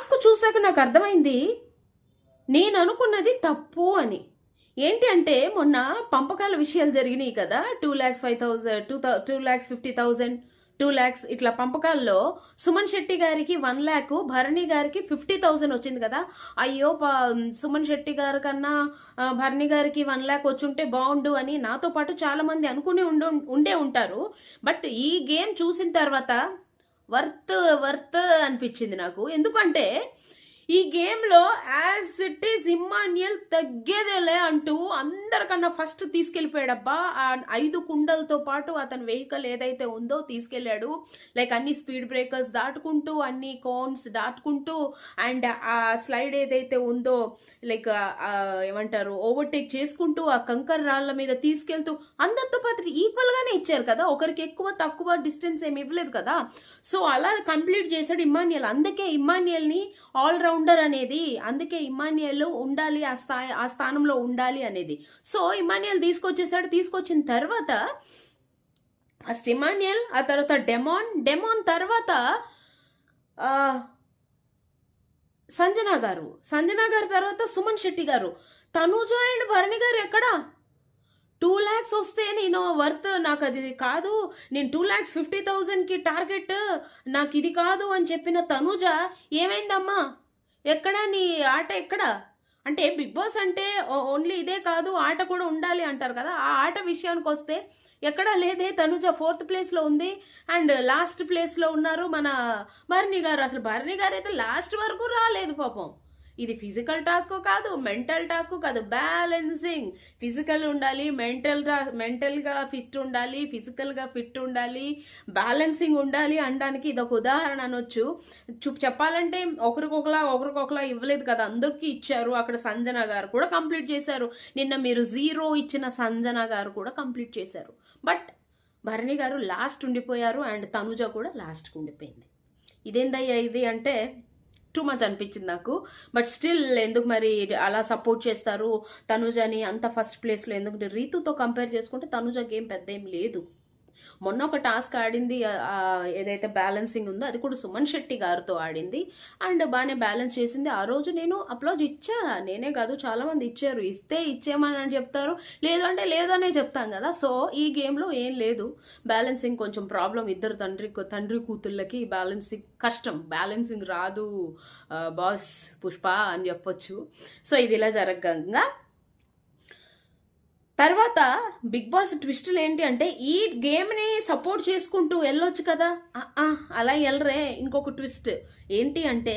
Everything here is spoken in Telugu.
టాస్క్ చూసాక నాకు అర్థమైంది నేను అనుకున్నది తప్పు అని. ఏంటి అంటే మొన్న పంపకాల విషయాలు జరిగినాయి కదా, 2,05,000, 2,50,000, 2,00,000 ఇట్లా పంపకాల్లో సుమన్ శెట్టి గారికి 1,00,000, భరణి గారికి 50,000 వచ్చింది కదా. అయ్యో సుమన్ శెట్టి గారి కన్నా భరణి గారికి 1,00,000 వచ్చుంటే బాగుండు అని నాతో పాటు చాలా మంది అనుకుని ఉండే ఉంటారు. బట్ ఈ గేమ్ చూసిన తర్వాత వర్త్ వర్త్ అనిపించింది నాకు. ఎందుకంటే ఈ గేమ్లో యాజ్ ఇట్ ఈస్ ఇమ్మాన్యుయల్ తగ్గేదేలే అంటూ అందరికన్నా ఫస్ట్ తీసుకెళ్ళిపోయాడబ్బా. ఆ 5 కుండలతో పాటు అతని వెహికల్ ఏదైతే ఉందో తీసుకెళ్ళాడు. లైక్ అన్ని స్పీడ్ బ్రేకర్స్ దాటుకుంటూ, అన్ని కోన్స్ దాటుకుంటూ, అండ్ ఆ స్లైడ్ ఏదైతే ఉందో లైక్ ఏమంటారు ఓవర్టేక్ చేసుకుంటూ ఆ కంకర్ రాళ్ళ మీద తీసుకెళ్తూ అందరితో పాటు ఈక్వల్గానే ఇచ్చారు కదా, ఒకరికి ఎక్కువ తక్కువ డిస్టెన్స్ ఏమి ఇవ్వలేదు కదా. సో అలా కంప్లీట్ చేశాడు ఇమ్మాన్యుయల్. అందుకే ఇమ్మాన్యుయల్ని ఆల్రౌండర్ అనేది, అందుకే ఇమ్మాన్యుయల్ ఉండాలి ఆ స్థానంలో ఉండాలి అనేది. సో ఇమ్మాన్యుయల్ తీసుకొచ్చేసాడు. తీసుకొచ్చిన తర్వాత ఫస్ట్ ఇమ్మాన్యుయల్, ఆ తర్వాత డెమాన్ తర్వాత సంజన గారు తర్వాత సుమన్ శెట్టి గారు. తనుజ అండ్ భరణి గారు ఎక్కడా? 2 lakhs వస్తే నేను వర్త్, నాకు అది కాదు, నేను 2,50,000కి టార్గెట్, నాకు ఇది కాదు అని చెప్పిన తనుజ ఏమైందమ్మా? ఎక్కడా నీ ఆట ఎక్కడా? అంటే బిగ్ బాస్ అంటే ఓన్లీ ఇదే కాదు, ఆట కూడా ఉండాలి అంటారు కదా. ఆ ఆట విషయానికి వస్తే ఎక్కడా లేదే. తనుజ 4th ప్లేస్లో ఉంది అండ్ లాస్ట్ ప్లేస్లో ఉన్నారు మన భరణి గారు. అసలు భరణి గారు అయితే లాస్ట్ వరకు రాలేదు పాపం. ఇది ఫిజికల్ టాస్క్ కాదు, మెంటల్ టాస్క్ కాదు, బ్యాలెన్సింగ్. ఫిజికల్ ఉండాలి, మెంటల్గా ఫిట్ ఉండాలి, ఫిజికల్గా ఫిట్ ఉండాలి, బ్యాలెన్సింగ్ ఉండాలి అనడానికి ఇది ఒక ఉదాహరణ అనొచ్చు. చెప్పాలంటే ఒకరికొకలా ఇవ్వలేదు కదా, అందరికీ ఇచ్చారు. అక్కడ సంజన గారు కూడా కంప్లీట్ చేశారు. నిన్న మీరు 0 ఇచ్చిన సంజన గారు కూడా కంప్లీట్ చేశారు. బట్ భరణి గారు లాస్ట్ ఉండిపోయారు అండ్ తనుజ కూడా లాస్ట్కి ఉండిపోయింది. ఇదేందయ్యా ఇది అంటే టూ మచ్ అనిపించింది నాకు. బట్ స్టిల్ ఎందుకు మరి అలా సపోర్ట్ చేస్తారు తనుజని అంత ఫస్ట్ ప్లేస్లో? ఎందుకంటే రీతుతో కంపేర్ చేసుకుంటే తనుజ గేమ్ పెద్ద ఏం లేదు. మొన్న ఒక టాస్క్ ఆడింది, ఏదైతే బ్యాలెన్సింగ్ ఉందో అది కూడా సుమన్ శెట్టి గారితో ఆడింది అండ్ బాగానే బ్యాలెన్స్ చేసింది. ఆ రోజు నేను అప్లోజ్ ఇచ్చా, నేనే కాదు చాలామంది ఇచ్చారు. ఇస్తే ఇచ్చేయమని చెప్తారు, లేదు అంటే లేదు అనే చెప్తాం కదా. సో ఈ గేమ్లో ఏం లేదు, బ్యాలెన్సింగ్ కొంచెం ప్రాబ్లం. ఇద్దరు తండ్రి కూతుళ్ళకి బ్యాలెన్సింగ్ కష్టం, బ్యాలెన్సింగ్ రాదు బాస్ పుష్ప అని చెప్పొచ్చు. సో ఇది ఇలా జరగంగా తర్వాత బిగ్ బాస్ ట్విస్టులు ఏంటి అంటే ఈ గేమ్ని సపోర్ట్ చేసుకుంటూ వెళ్ళొచ్చు కదా, అలా వెళ్ళరే. ఇంకొక ట్విస్ట్ ఏంటి అంటే